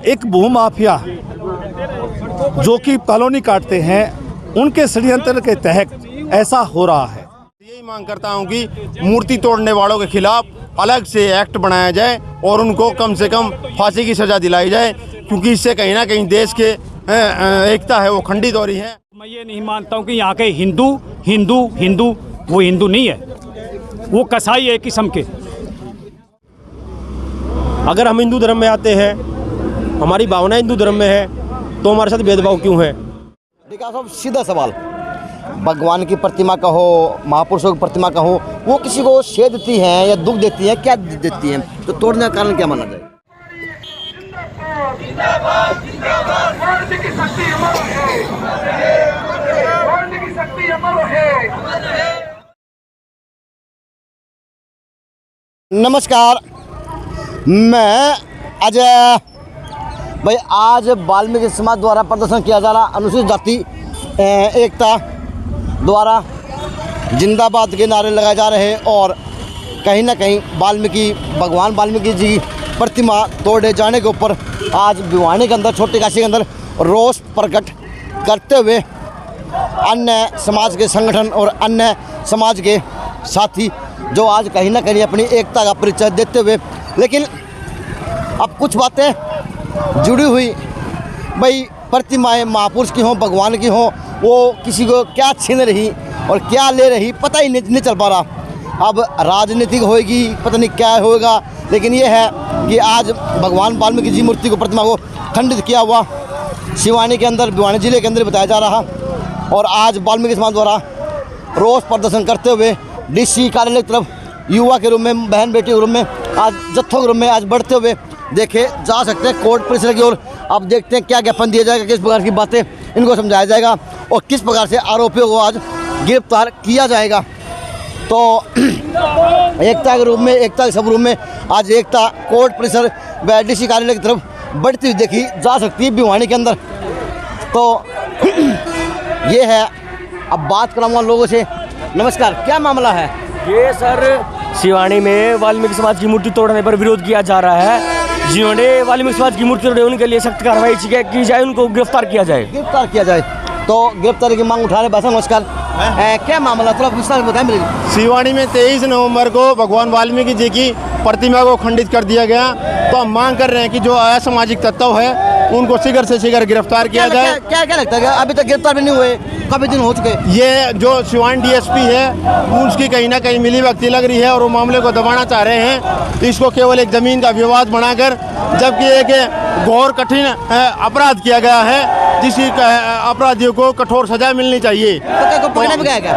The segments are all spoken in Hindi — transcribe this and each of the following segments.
एक भूमाफिया जो कि कॉलोनी काटते हैं उनके षड्यंत्र के तहत ऐसा हो रहा है। यही मांग करता हूं कि मूर्ति तोड़ने वालों के खिलाफ अलग से एक्ट बनाया जाए और उनको कम से कम फांसी की सज़ा दिलाई जाए, क्योंकि इससे कहीं ना कहीं देश के एकता है वो खंडित हो रही है। मैं ये नहीं मानता हूँ कि यहाँ के हिंदू वो हिंदू नहीं है, वो कसाई है किस्म के। अगर हम हिंदू धर्म में आते हैं, हमारी भावना हिंदू धर्म में है, तो हमारे साथ भेदभाव क्यों है? देखा साहब, सीधा सवाल, भगवान की प्रतिमा का हो, महापुरुषों की प्रतिमा का हो, वो किसी को शेद देती हैं या दुख देती हैं, क्या देती हैं? तो तोड़ने का कारण क्या माना जाए? नमस्कार, मैं अजय भाई। आज वाल्मीकि समाज द्वारा प्रदर्शन किया जा रहा अनुसूचित जाति एकता द्वारा जिंदाबाद के नारे लगाए जा रहे हैं और कहीं ना कहीं भगवान वाल्मीकि जी प्रतिमा तोड़े जाने के ऊपर आज भिवानी के अंदर, छोटी काशी के अंदर रोष प्रकट करते हुए अन्य समाज के संगठन और अन्य समाज के साथी जो आज कहीं ना कहीं अपनी एकता का परिचय देते हुए, लेकिन अब कुछ बातें जुड़ी हुई भाई, प्रतिमाएं महापुरुष की हों, भगवान की हों, वो किसी को क्या छीन रही और क्या ले रही पता ही नहीं चल पा रहा। अब राजनीतिक होएगी, पता नहीं क्या होएगा, लेकिन ये है कि आज भगवान वाल्मीकि जी मूर्ति को, प्रतिमा को खंडित किया हुआ सिवानी के अंदर, भिवानी जिले के अंदर बताया जा रहा। और आज वाल्मीकि समाज द्वारा रोष प्रदर्शन करते हुए डीसी कार्यालय की तरफ युवा के रूप में, बहन बेटी के रूप में, आज जत्थों के रूप में आज बढ़ते हुए देखे जा सकते हैं कोर्ट परिसर की ओर। अब देखते हैं क्या ज्ञापन दिया जाएगा, किस प्रकार की बातें इनको समझाया जाएगा और किस प्रकार से आरोपियों को आज गिरफ्तार किया जाएगा। तो एकता के रूप में, एकता के स्वरूप में आज एकता कोर्ट परिसर व डीसी कार्यालय की तरफ बढ़ती हुई देखी जा सकती है भिवानी के अंदर। तो ये है, अब बात कराऊंगा लोगों से। नमस्कार, क्या मामला है? ये सर सिवानी में वाल्मीकि समाज की मूर्ति तोड़ने पर विरोध किया जा रहा है। जिन्होंने वाल्मीकि समाज की मूर्ति तोड़ी उनके लिए सख्त कार्रवाई की जाए, उनको गिरफ्तार किया जाए। तो गिरफ्तारी की मांग उठा रहे भाषा। नमस्कार, क्या मामला थोड़ा विस्तार बताएं मुझे। सिवानी में 23 नवंबर को भगवान वाल्मीकि जी की प्रतिमा को खंडित कर दिया गया। तो हम मांग कर रहे हैं कि जो असामाजिक तत्व है उनको शीघ्र से शीघ्र गिरफ्तार किया जाए। क्या लगता है अभी तक गिरफ्तार भी नहीं हुए, काफी दिन हो चुके? ये जो सिवान डीएसपी है उसकी कहीं ना कहीं मिलीभगती लग रही है और वो मामले को दबाना चाह रहे हैं। तो इसको केवल एक जमीन का विवाद बनाकर, जबकि एक घोर कठिन अपराध किया गया है, जिसकी अपराधियों को कठोर सजा मिलनी चाहिए। तो पकड़ा भी गया क्या?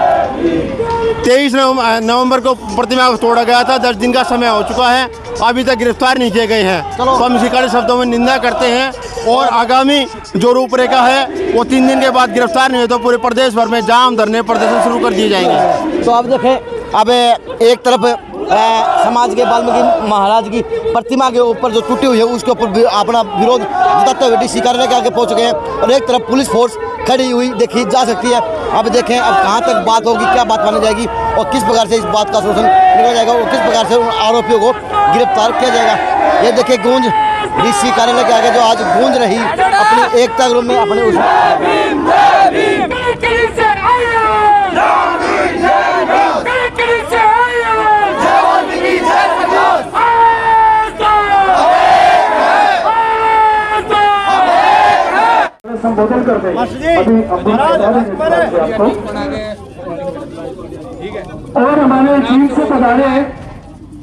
23 नवंबर को प्रतिमा को तोड़ा गया था, 10 दिन का समय हो चुका है, अभी तक गिरफ्तार नहीं किए गए हैं। तो हम इसी कड़े शब्दों में निंदा करते हैं और आगामी जो रूपरेखा है वो 3 दिन के बाद गिरफ्तार नहीं हुए तो पूरे प्रदेश भर में जाम, धरने, प्रदर्शन शुरू कर दिए जाएंगे। तो अब देखें, अब एक तरफ समाज के वाल्मीकि महाराज की प्रतिमा के ऊपर जो टूटी हुई है उसके ऊपर भी अपना विरोध जताते हुए डीसी कार्यालय के आगे पहुंच गए हैं और एक तरफ पुलिस फोर्स खड़ी हुई देखी जा सकती है। अब देखें अब कहां तक बात होगी, क्या बात मानी जाएगी और किस प्रकार से इस बात का सोल्यूशन निकला जाएगा और किस प्रकार से उन आरोपियों को गिरफ्तार किया जाएगा। ये देखिए गूंज डीसी कार्यालय के आगे जो आज गूंज रही अपनी एकता ग्रुप में अपने संबोधन करते हैं। और हमारे टीम से पधारे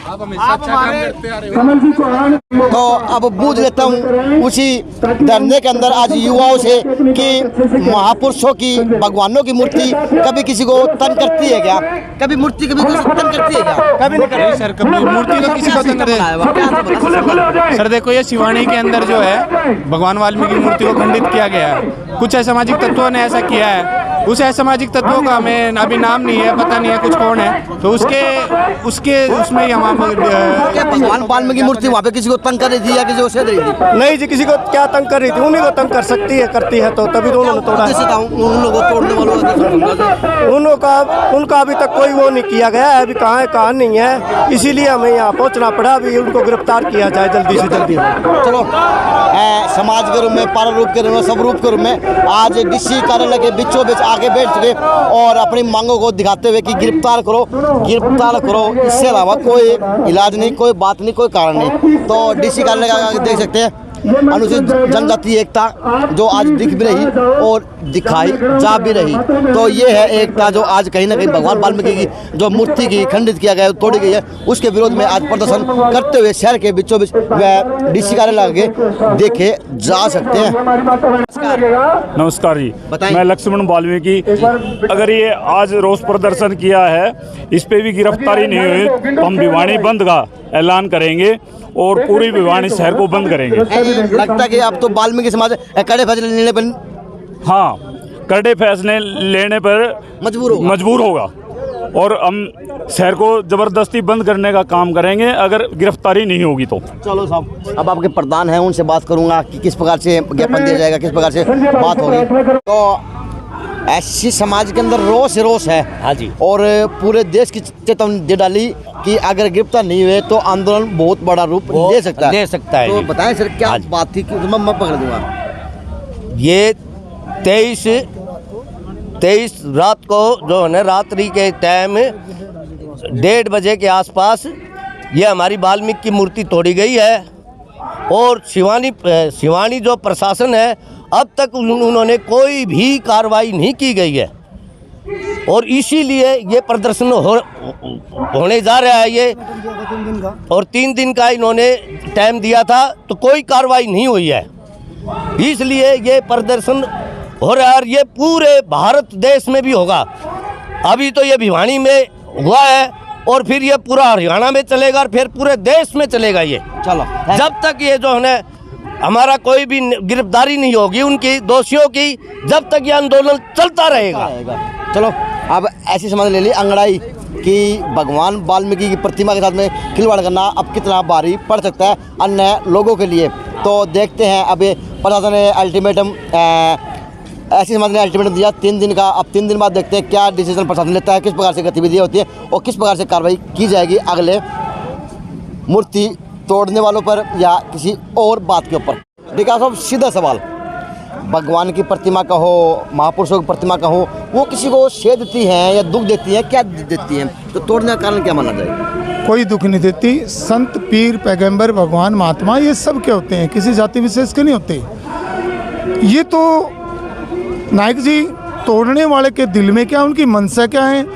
कमल जी चौहान। तो अब बूझ लेता हूँ उसी धरने के अंदर आज युवाओं से कि महापुरुषों की, भगवानों की मूर्ति कभी किसी को तंग करती है क्या? कभी मूर्ति कभी किसी को तंग करती है क्या? कभी नहीं करती सर, कभी मूर्ति तो किसी को तंग करती। सर देखो, ये सिवानी के अंदर जो है भगवान वाल्मीकि की मूर्ति को खंडित किया गया है। कुछ असामाजिक तत्वों ने ऐसा किया है उस असामाजिक तत्वों का हमें अभी नाम नहीं है, पता नहीं है कुछ कौन है, तो उसके उसमें ही हम क्या भगवान वाल्मीकि मूर्ति वहाँ पे किसी को तंग कर रही थी या किसी को सेध रही थी? नहीं जी, किसी को क्या तंग कर रही थी, उन्हीं को तंग कर सकती है, करती है, तो तभी तो उन्होंने तोड़ा है। उन लोगों को तोड़ने वालों उनका अभी तक कोई वो नहीं किया गया है, अभी कहाँ है कहाँ नहीं है, इसीलिए हमें यहाँ पहुँचना पड़ा, अभी उनको गिरफ्तार किया जाए जल्दी से जल्दी। चलो समाज के रूप में, पारा रूप के रूप में, सब रूप के रूप में आज डीसी कार्यालय के बीचों बीच आगे बैठ चुके और अपनी मांगों को दिखाते हुए कि गिरफ्तार करो, इससे अलावा कोई इलाज नहीं, कोई बात नहीं, कोई कारण नहीं। तो डीसी कार्यालय का आगे देख सकते हैं अनुसूचित जनजाति एकता जो आज दिख भी रही और दिखाई जा भी रही। तो ये है एकता जो आज कहीं ना कहीं भगवान वाल्मीकि की जो मूर्ति की खंडित किया गया है, तोड़ी गई है, उसके विरोध में आज प्रदर्शन करते हुए शहर के बीचों बीच डीसी कार्यालय आगे देखे जा सकते हैं। नमस्कार जी, बताइए। मैं लक्ष्मण वाल्मीकि। अगर ये आज रोष प्रदर्शन किया है, इस पे भी गिरफ्तारी नहीं हुई तो हम भिवानी बंद का ऐलान करेंगे और पूरी भिवानी शहर को बंद करेंगे। लगता है कि अब तो वाल्मीकि समाज कड़े फैसले लेने पर हाँ, कड़े फैसले लेने पर मजबूर होगा और हम शहर को जबरदस्ती बंद करने का काम करेंगे अगर गिरफ्तारी नहीं होगी तो। चलो साहब, अब आपके प्रधान हैं, उनसे बात करूंगा कि किस प्रकार से ज्ञापन दिया जाएगा, किस प्रकार से बात होगी। तो ऐसी समाज के अंदर रोष है। हाँ जी। और पूरे देश की चेतावनी दे डाली कि अगर गिरफ्तार नहीं हुए तो आंदोलन बहुत बड़ा रूप ले सकता है। तो बताएं सर क्या बात थी कि मैं पकड़ दूंगा। ये 23 रात को जो है ना, रात्रि के टाइम 1:30 बजे के आसपास ये हमारी वाल्मीकि की मूर्ति तोड़ी गई है और शिवानी जो प्रशासन है अब तक उन्होंने कोई भी कार्रवाई नहीं की गई है और इसीलिए ये प्रदर्शन होने जा रहा है ये, और 3 दिन का इन्होंने टाइम दिया था तो कोई कार्रवाई नहीं हुई है, इसलिए ये प्रदर्शन हो रहा है और ये पूरे भारत देश में भी होगा। अभी तो ये भिवानी में हुआ है और फिर ये पूरा हरियाणा में चलेगा और फिर पूरे देश में चलेगा ये। चलो, जब तक ये जो है ना हमारा कोई भी गिरफ्तारी नहीं होगी उनकी दोषियों की, जब तक ये आंदोलन चलता रहेगा। चलो, अब ऐसी समझ ले ली अंगड़ाई कि भगवान वाल्मीकि की प्रतिमा के साथ में खिलवाड़ करना अब कितना भारी पड़ सकता है अन्य लोगों के लिए। तो देखते हैं, अभी प्रशासन ने अल्टीमेटम ऐसी समाज ने अल्टीमेटम दिया 3 दिन का। अब 3 दिन बाद देखते हैं क्या डिसीजन प्रशासन लेता है, किस प्रकार से गतिविधियाँ होती है और किस प्रकार से कार्रवाई की जाएगी अगले मूर्ति तोड़ने वालों पर या किसी और बात के ऊपर। देखा साहब, सीधा सवाल, भगवान की प्रतिमा का हो, महापुरुषों की प्रतिमा का हो, वो किसी को सेध देती हैं या दुख देती हैं, क्या देती हैं? तो तोड़ने का कारण क्या माना जाए? कोई दुख नहीं देती। संत, पीर, पैगंबर, भगवान, महात्मा ये सब क्या होते हैं, किसी जाति विशेष के नहीं होते। ये तो नायक जी तोड़ने वाले के दिल में क्या, उनकी मनसा क्या है,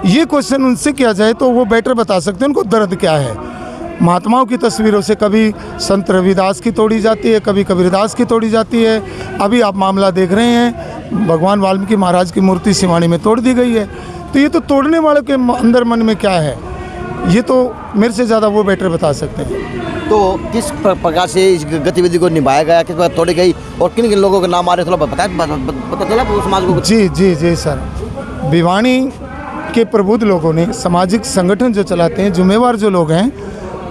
ये क्वेश्चन उनसे किया जाए तो वो बेटर बता सकते हैं उनको दर्द क्या है। महात्माओं की तस्वीरों से कभी संत रविदास की तोड़ी जाती है, कभी कबीरदास की तोड़ी जाती है। अभी आप मामला देख रहे हैं, भगवान वाल्मीकि महाराज की मूर्ति सिवानी में तोड़ दी गई है। तो ये तो तोड़ने वाले के अंदर मन में क्या है, ये तो मेरे से ज़्यादा वो बेटर बता सकते हैं। तो किस प्रकार से इस गतिविधि को निभाया गया, किस प्रकार तोड़ी गई और किन किन लोगों के नाम आ रहे, थोड़ा पता चला समाज को? जी सर, भिवानी के प्रबुद्ध लोगों ने, सामाजिक संगठन जो चलाते हैं, जिम्मेवार जो लोग हैं,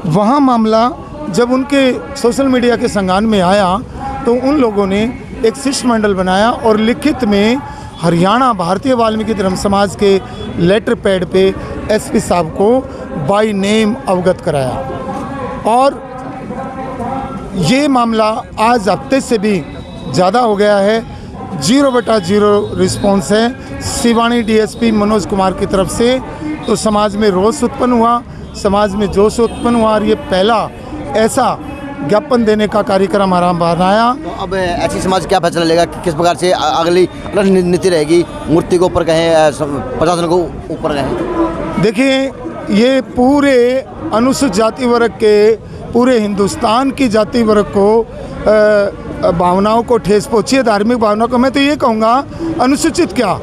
वहाँ मामला जब उनके सोशल मीडिया के संज्ञान में आया तो उन लोगों ने एक शिष्टमंडल बनाया और लिखित में हरियाणा भारतीय वाल्मीकि धर्म समाज के लेटर पैड पे एसपी साहब को बाय नेम अवगत कराया और ये मामला आज हफ्ते से भी ज़्यादा हो गया है। 0/0 रिस्पॉन्स है सिवानी डीएसपी मनोज कुमार की तरफ से। तो समाज में रोष उत्पन्न हुआ, समाज में जोश उत्पन्न हुआ और ये पहला ऐसा ज्ञापन देने का कार्यक्रम आराम बनाया। तो अब ऐसी समाज क्या फैसला लेगा कि किस प्रकार से अगली रणनीति रहेगी, मूर्ति को ऊपर कहें, प्रशासन को ऊपर कहें? देखिए, ये पूरे अनुसूचित जाति वर्ग के, पूरे हिंदुस्तान की जाति वर्ग को भावनाओं को ठेस पहुँची है, धार्मिक भावनाओं को। मैं तो ये कहूँगा, अनुसूचित क्या,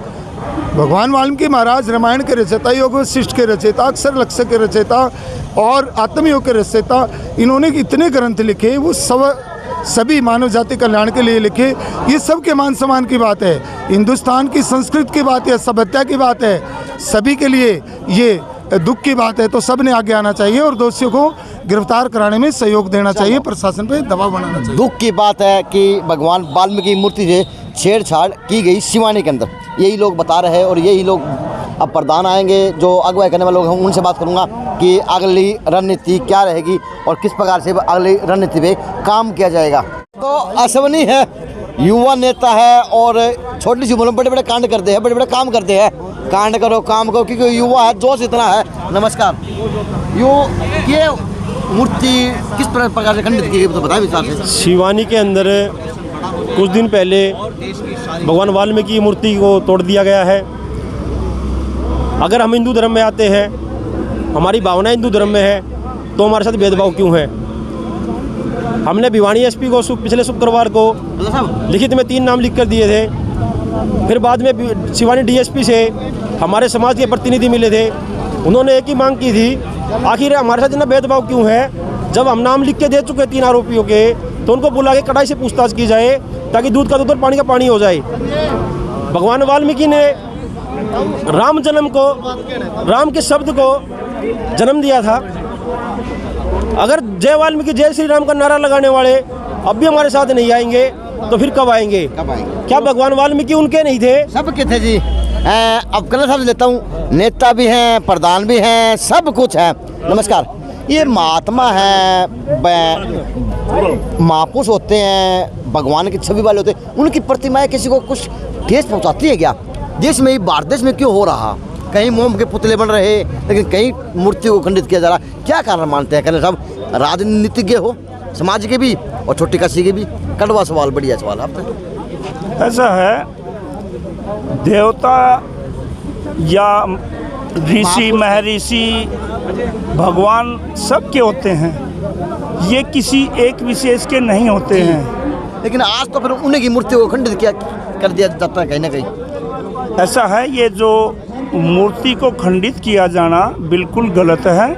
भगवान वाल्मीकि महाराज रामायण के रचयिता, योग वशिष्ठ के रचयिता, अक्षर लक्ष्य के रचयिता और आत्मयोग के रचयिता, इन्होंने इतने ग्रंथ लिखे, वो सभी मानव जाति कल्याण के लिए लिखे। ये सबके मान सम्मान की बात है, हिंदुस्तान की संस्कृति की बात है, सभ्यता की बात है, सभी के लिए ये दुख की बात है। तो सब ने आगे आना चाहिए और दोषियों को गिरफ्तार कराने में सहयोग देना चाहिए, प्रशासन पे दबाव बनाना चाहिए। दुख की बात है कि भगवान वाल्मीकि मूर्ति से छेड़छाड़ की गई सिवानी के अंदर, यही लोग बता रहे हैं। और यही लोग अब प्रधान आएंगे, जो अगुवाई करने वाले लोग हैं, उनसे बात करूंगा कि अगली रणनीति क्या रहेगी और किस प्रकार से अगली रणनीति पे काम किया जाएगा। तो अश्वनी है, युवा नेता है और छोटी सी उम्र में बड़े बड़े कांड करते हैं, बड़े बड़े काम करते हैं। कांड करो, काम करो, क्योंकि युवा है, जोश इतना है। नमस्कार। ये मूर्ति किस प्रकार से खंडित की गई तो बताएं विस्तार से। शिवानी के अंदर कुछ दिन पहले भगवान वाल्मीकि की मूर्ति को तोड़ दिया गया है। अगर हम हिंदू धर्म में आते हैं, हमारी भावना हिंदू धर्म में है, तो हमारे साथ भेदभाव क्यों है? हमने भिवानी एसपी को पिछले शुक्रवार को लिखित में 3 नाम लिख कर दिए थे। फिर बाद में शिवानी डीएसपी से हमारे समाज के प्रतिनिधि मिले थे, उन्होंने एक ही मांग की थी, आखिर हमारे साथ इतना भेदभाव क्यों है? जब हम नाम लिख के दे चुके 3 आरोपियों के, तो उनको बुला के कड़ाई से पूछताछ की जाए, ताकि दूध का दूध और पानी का पानी हो जाए। भगवान वाल्मीकि ने राम जन्म को, राम के शब्द को जन्म दिया था। अगर जय वाल्मीकि जय श्री राम का नारा लगाने वाले अब भी हमारे साथ नहीं आएंगे, तो फिर कब आएंगे? क्या भगवान वाल्मीकि उनके नहीं थे? सबके थे जी। अब कलर साहब लेता हूँ, नेता भी हैं, प्रधान भी हैं, सब कुछ है। नमस्कार। ये महात्मा है, महापुरुष होते हैं, भगवान की छवि वाले होते हैं, उनकी प्रतिमाएं किसी को कुछ ठेस पहुँचाती है क्या? देश में ही, भारत देश में क्यों हो रहा? कहीं मोम के पुतले बन रहे, लेकिन कहीं मूर्ति को खंडित किया जा रहा। क्या कारण मानते हैं कलर साहब? राजनीतिज्ञ हो, समाज के भी और छोटी काशी के भी। कड़वा सवाल, बढ़िया सवाल आपसे। ऐसा है, देवता या ऋषि महर्षि भगवान सबके होते हैं, ये किसी एक विशेष के नहीं होते हैं। लेकिन आज तो फिर उन्हीं की मूर्ति को खंडित किया कर दिया जाता है कहीं ना कहीं। ऐसा है, ये जो मूर्ति को खंडित किया जाना बिल्कुल गलत है,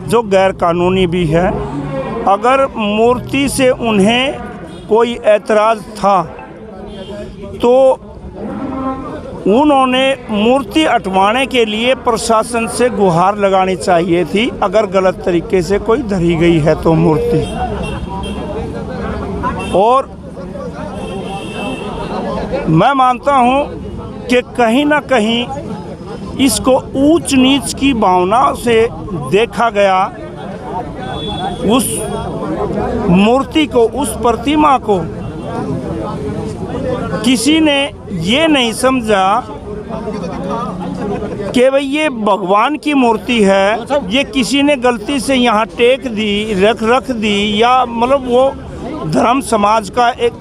जो गैर कानूनी भी है। अगर मूर्ति से उन्हें कोई ऐतराज़ था तो उन्होंने मूर्ति हटवाने के लिए प्रशासन से गुहार लगानी चाहिए थी, अगर गलत तरीके से कोई धरी गई है तो मूर्ति। और मैं मानता हूं कि कहीं ना कहीं इसको ऊंच नीच की भावना से देखा गया। उस मूर्ति को, उस प्रतिमा को किसी ने ये नहीं समझा कि भाई ये भगवान की मूर्ति है, ये किसी ने गलती से यहाँ टेक दी, रख दी, या मतलब वो धर्म समाज का एक,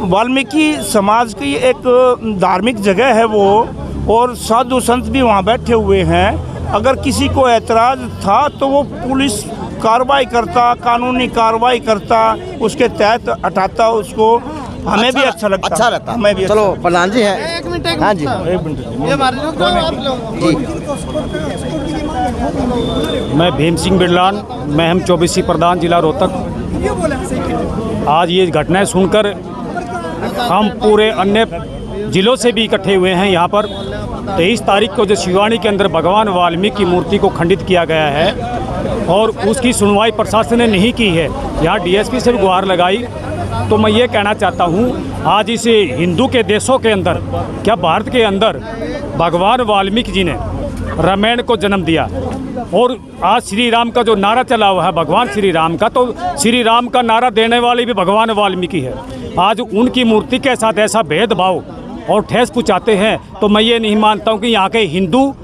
वाल्मीकि समाज की एक धार्मिक जगह है वो, और साधु संत भी वहाँ बैठे हुए हैं। अगर किसी को ऐतराज़ था तो वो पुलिस कार्रवाई करता, कानूनी कार्रवाई करता, उसके तहत हटाता उसको। हमें भी अच्छा लगता, अच्छा रहता। हमें भी। चलो प्रधान जी हैं। हाँ जी, मैं भीम सिंह बिरलान, मैं हम 24 प्रधान जिला रोहतक। आज ये घटनाएं सुनकर हम पूरे अन्य जिलों से भी इकट्ठे हुए हैं यहाँ पर। 23 तारीख को जो शिवानी के अंदर भगवान वाल्मीकि की मूर्ति को खंडित किया गया है और उसकी सुनवाई प्रशासन ने नहीं की है, यहाँ डीएसपी से भी गुहार लगाई। तो मैं ये कहना चाहता हूँ, आज इस हिंदू के देशों के अंदर, क्या भारत के अंदर भगवान वाल्मीकि जी ने रामायण को जन्म दिया, और आज श्री राम का जो नारा चला हुआ है भगवान श्री राम का, तो श्री राम का नारा देने वाले भी भगवान वाल्मीकि है। आज उनकी मूर्ति के साथ ऐसा भेदभाव और ठेस पहुँचाते हैं, तो मैं ये नहीं मानता हूँ कि यहाँ के हिंदू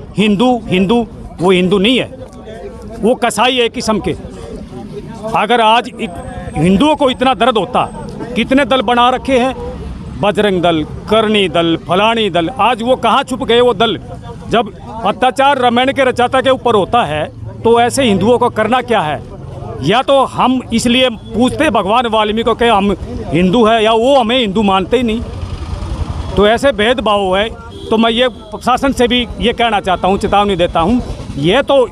वो हिंदू नहीं है, वो कसाई है एक किस्म के। अगर आज हिंदुओं को इतना दर्द होता, कितने दल बना रखे हैं, बजरंग दल, करनी दल, फलानी दल, आज वो कहाँ छुप गए वो दल? जब अत्याचार रामायण के रचयिता के ऊपर होता है तो ऐसे हिंदुओं को करना क्या है? या तो हम इसलिए पूछते भगवान वाल्मीकि को कि हम हिंदू है, या वो हमें हिंदू मानते ही नहीं। तो ऐसे भेदभाव है। तो मैं ये प्रशासन से भी ये कहना चाहता हूँ, चेतावनी देता हूँ, ये तो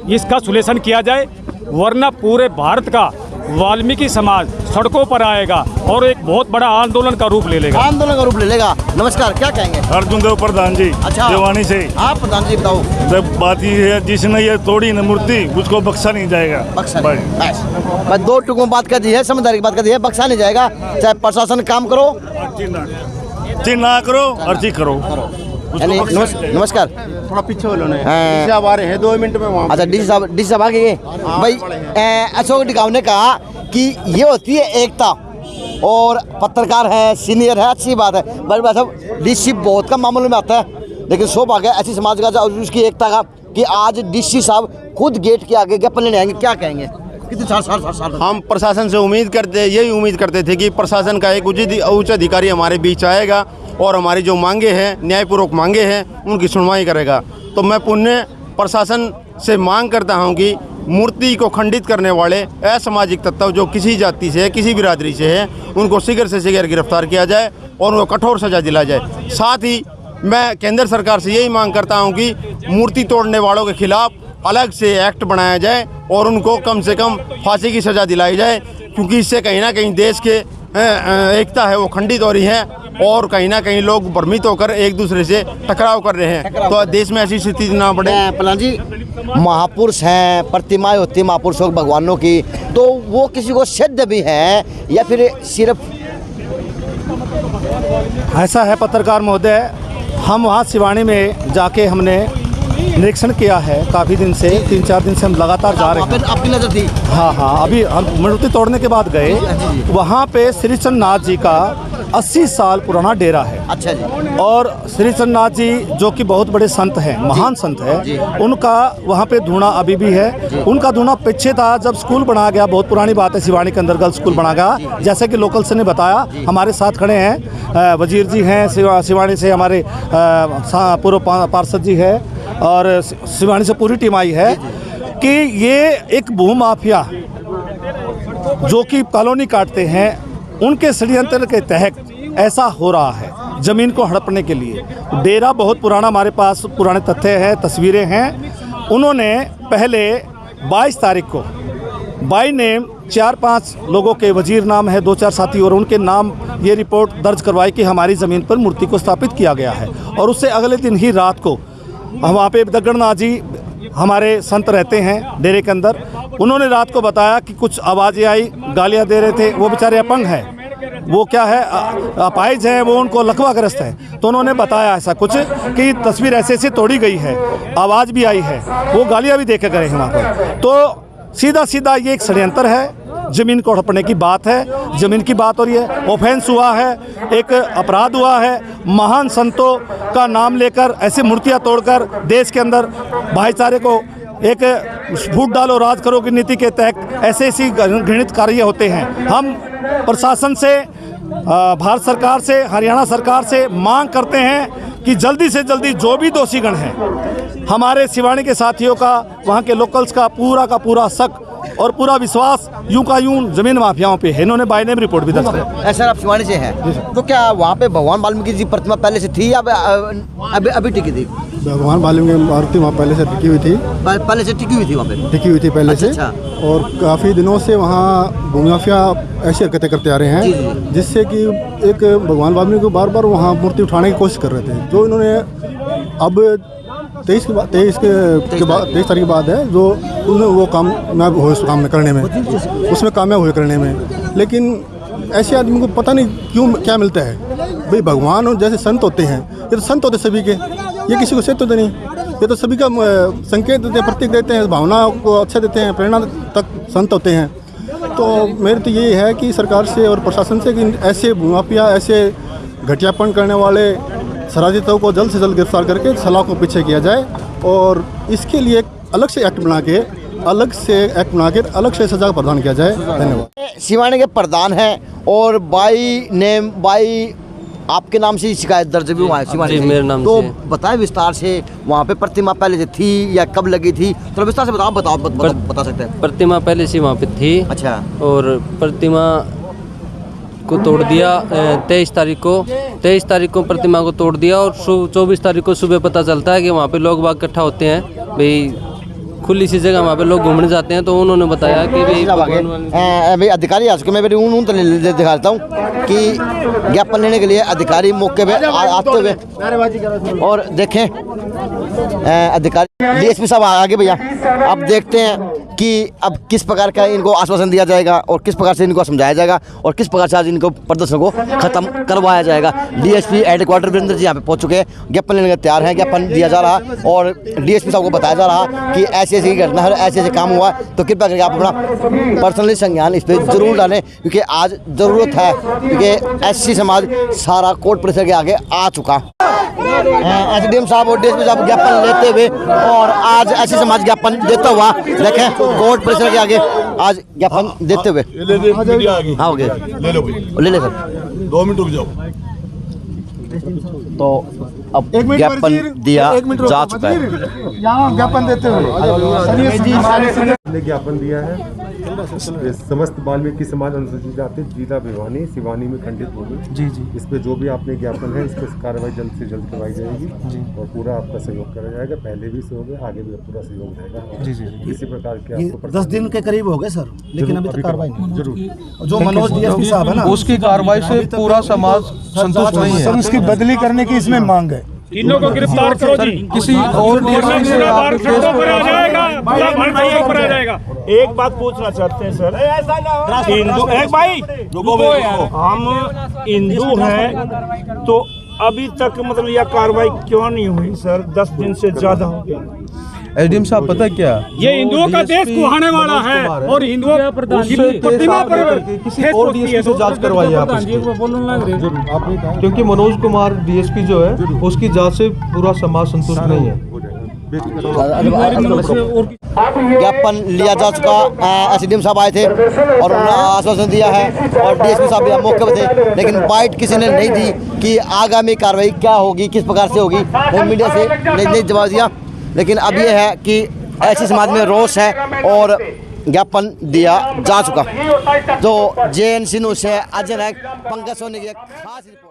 इसका सुलेशन किया जाए, वरना पूरे भारत का वाल्मीकि समाज सड़कों पर आएगा और एक बहुत बड़ा आंदोलन का रूप ले लेगा। आंदोलन का रूप ले लेगा। नमस्कार, क्या कहेंगे? अर्जुन देव प्रधान जी, अच्छा, देवानी से। आप प्रधान जी बताओ। जब बात ये है, जिसने ये तोड़ी न मूर्ति उसको बख्शा नहीं जाएगा। बख्शा नहीं, बस। मैं दो टुकों में बात कर दी है, समझदारी की बात कर दी है, बख्शा नहीं जाएगा। चाहे प्रशासन काम करो, ची ना करो, अर्जी करो। यानी नमस्कार, थोड़ा पीछे बोलो ना, पीछे अब आ रहे हैं 2 मिनट में वहाँ। अच्छा, डी साहब आ गए भाई। अशोक टिकाऊ ने कहा कि ये होती है एकता, और पत्रकार है, सीनियर है, अच्छी बात है। बट साहब डीसी बहुत कम मामलों में आता है, लेकिन सौभाग्य ऐसी समाज का और उसकी एकता का कि आज डीसी साहब खुद गेट के आगे ज्ञापन लेने आएंगे। क्या कहेंगे? कितने साल हम प्रशासन से यही उम्मीद करते थे कि प्रशासन का एक उच्च अधिकारी हमारे बीच आएगा और हमारी जो मांगे हैं, न्यायपूर्वक मांगे हैं, उनकी सुनवाई करेगा। तो मैं पुण्य प्रशासन से मांग करता हूं कि मूर्ति को खंडित करने वाले असामाजिक तत्व जो किसी जाति से है, किसी बिरादरी से है, उनको शीघ्र से शीघ्र गिरफ्तार किया जाए और उनको कठोर सजा दिला जाए। साथ ही मैं केंद्र सरकार से यही मांग करता हूं कि मूर्ति तोड़ने वालों के खिलाफ अलग से एक्ट बनाया जाए और उनको कम से कम फांसी की सज़ा दिलाई जाए, क्योंकि इससे कहीं ना कहीं देश के एकता है वो खंडित हो रही है और कहीं ना कहीं लोग भ्रमित होकर एक दूसरे से टकराव कर रहे हैं। तो देश में ऐसी स्थिति ना बढ़े। प्रधान जी, महापुरुष हैं, प्रतिमाएं होती हैं महापुरुषों भगवानों की, तो वो किसी को सिद्ध भी है या फिर सिर्फ? ऐसा है पत्रकार महोदय, हम वहाँ सिवानी में जाके हमने निरीक्षण किया है। काफ़ी दिन से, 3-4 दिन से हम लगातार जा रहे हैं। आपकी नज़र थी? हाँ, अभी हम मूर्ति तोड़ने के बाद गए। वहाँ पे श्री चंद्रनाथ जी का 80 साल पुराना डेरा है। अच्छा जी। और श्री चंद्रनाथ जी जो कि बहुत बड़े संत हैं, महान संत है, उनका वहाँ पे धूना अभी भी है। उनका धूना पीछे था जब स्कूल बना गया, बहुत पुरानी बात है, सिवानी के अंदर गर्ल्स स्कूल बना गया। जैसे कि लोकल से ने बताया, हमारे साथ खड़े हैं वजीर जी हैं, सिवानी से हमारे पूर्व पार्षद जी है और सिवानी से पूरी टीम आई है कि ये एक भूमाफिया जो कि कॉलोनी काटते हैं, उनके षड्यंत्र के तहत ऐसा हो रहा है ज़मीन को हड़पने के लिए। डेरा बहुत पुराना, हमारे पास पुराने तथ्य हैं, तस्वीरें हैं। उन्होंने पहले 22 तारीख को बाई नेम 4-5 लोगों के, वजीर नाम है, 2-4 साथी और उनके नाम, ये रिपोर्ट दर्ज करवाई कि हमारी ज़मीन पर मूर्ति को स्थापित किया गया है। और उससे अगले दिन ही रात को वहाँ पे दगड़नाथ जी हमारे संत रहते हैं डेरे के अंदर, उन्होंने रात को बताया कि कुछ आवाज़ें आई, गालियाँ दे रहे थे। वो बेचारे अपंग हैं, वो क्या है, अपाहिज हैं, वो उनको लकवाग्रस्त है। तो उन्होंने बताया ऐसा कुछ कि तस्वीर ऐसे ऐसे तोड़ी गई है, आवाज़ भी आई है, वो गालियाँ भी दे के गए हैं वहाँ पर। तो सीधा सीधा ये एक षड्यंत्र है, ज़मीन को हड़पने की बात है, ज़मीन की बात हो रही है। ऑफेंस हुआ है, एक अपराध हुआ है, महान संतों का नाम लेकर ऐसी मूर्तियां तोड़कर देश के अंदर भाईचारे को एक फूट डालो राज करो की नीति के तहत ऐसे घृणित कार्य होते हैं। हम प्रशासन से, भारत सरकार से, हरियाणा सरकार से मांग करते हैं कि जल्दी से जल्दी जो भी दोषीगण हैं, हमारे सिवानी के साथियों का, वहाँ के लोकल्स का पूरा शक और पूरा विश्वास यूं का यूं जमीन माफियाओं पे है। इन्होंने बाय नेम रिपोर्ट भी दर्ज किया। सर, आप सिवानी से हैं, तो क्या वहाँ पे भगवान वाल्मीकि जी प्रतिमा पहले से थी या अभी टिकी थी? भगवान वाल्मीकि मूर्ति वहाँ पहले से टिकी हुई थी। पहले से टिकी हुई थी, वहाँ पे टिकी हुई थी पहले से। अच्छा। और काफ़ी दिनों से वहाँ भूमाफिया ऐसी हरकतें करते आ रहे हैं, जिससे कि एक भगवान वाल्मीकि को बार बार वहाँ मूर्ति उठाने की कोशिश कर रहे थे। जो इन्होंने अब 23 तारीख के बाद है जो उन्होंने वो कामयाब हुए उस काम में करने में, उसमें कामयाब हुए करने में। लेकिन ऐसे आदमी को पता नहीं क्यों क्या मिलता है। भाई भगवान जैसे संत होते हैं, ये तो संत होते सभी के, ये किसी को सिद्ध होते नहीं, ये तो सभी का संकेत देते हैं, प्रतीक देते हैं, भावना को अच्छा देते हैं, प्रेरणा तक संत होते हैं। तो मेरे तो यही है कि सरकार से और प्रशासन से कि ऐसे भूमाफिया, ऐसे घटियापन करने वाले सराजितों को जल्द से जल्द गिरफ्तार करके सलाखों को पीछे किया जाए और इसके लिए अलग से एक्ट बना के अलग से सजा का प्रावधान किया जाए। धन्यवाद। सिवानी के प्रधान हैं और बाई आपके नाम से शिकायत दर्ज भी हुआ है सिवानी से। मेरे नाम तो से। बताएं विस्तार से, वहाँ पे प्रतिमा पहले से थी या कब लगी थी? थोड़ा विस्तार से बता सकते हैं। प्रतिमा पहले से वहाँ पे थी। अच्छा। और प्रतिमा को तोड़ दिया 23 तारीख को प्रतिमा को तोड़ दिया और 24 तारीख को सुबह पता चलता है कि वहाँ पे लोग बाग इकट्ठा होते हैं, भाई खुली सी जगह वहाँ पे लोग घूमने जाते हैं, तो उन्होंने बताया कि भाई अधिकारी आ चुके, मैं भी ऊन तो दिखा देता हूँ कि ज्ञापन लेने के लिए अधिकारी मौके पे आते हुए, और देखें अधिकारी डीएसपी साहब आगे भैया, अब देखते हैं कि अब किस प्रकार का इनको आश्वासन दिया जाएगा और किस प्रकार से इनको समझाया जाएगा और किस प्रकार से आज इनको प्रदर्शन को खत्म करवाया जाएगा। डीएसपी हेडक्वार्टर वीरेंद्र जी यहाँ पे पहुँच चुके हैं, ज्ञापन लेने के तैयार हैं, ज्ञापन दिया जा रहा और डीएसपी साहब को बताया जा रहा कि ऐसी ऐसी घटना है, ऐसे ऐसे काम हुआ, तो कृपया करके आप अपना पर्सनली संज्ञान इस पर जरूर डालें, क्योंकि आज ज़रूरत है, क्योंकि एससी समाज सारा कोर्ट परिसर के आगे आ चुका। एसडीएम साहब और डीएसपी साहब ज्ञापन लेते हुए और आज एससी समाज ज्ञापन देता हुआ देखें कोर्ट परिसर के आगे आज ज्ञापन देते हुए। हाँ हो गया, ले ले सर 2 मिनट रुक जाओ। तो अब ज्ञापन दिया जा चुका है। यहाँ ज्ञापन देते हुए ने ज्ञापन दिया है समस्त वाल्मीकि समाज अनुसूचित जाति जिला भिवानी सिवानी में खंडित भूमि। जी जी, इस पे जो भी आपने ज्ञापन है इस पर कार्रवाई जल्द से जल्द करवाई जाएगी जी, और पूरा आपका सहयोग करा जाएगा। पहले भी सहयोग है, आगे भी पूरा सहयोग रहेगा जी जी। किसी प्रकार के आपको 10 दिन के करीब हो गए सर, लेकिन अभी तक कार्रवाई नहीं। जरूर जो मनोज डीएसपी साहब है ना, उसकी कार्रवाई से पूरा समाज संतुष्ट नहीं है। सर उसकी बदली करने की इसमें मांग है। तीनों को गिरफ्तार करो जी, किसी और डीएसपी से आप केस एक बात पूछना चाहते हैं सर, हिंदू एक भाई हम हिंदू हैं तो अभी तक मतलब यह कार्रवाई क्यों नहीं हुई सर? 10 दिन से ज्यादा हो गया। एसडीएम साहब पता क्या, ये हिंदुओं का देश कुहाने वाला है और हिंदुओं की प्रतिमा पर किसी और डीएसपी से जांच करवाइए आप इसकी। क्योंकि मनोज कुमार डीएसपी जो है उसकी जांच से पूरा समाज संतुष्ट नहीं है। ज्ञापन लिया जा चुका, एसडीएम साहब आए थे और उन्होंने आश्वासन दिया है और डीएसपी साहब भी मौके पर थे, लेकिन बाइट किसी ने नहीं दी कि आगामी कार्रवाई क्या होगी, किस प्रकार से होगी। मीडिया से नहीं जवाब दिया, लेकिन अब यह है कि ऐसी समाज में रोष है और ज्ञापन दिया जा चुका। तो JNC न्यूज़ से अजय नायक, पंकज सोनी की खास रिपोर्ट।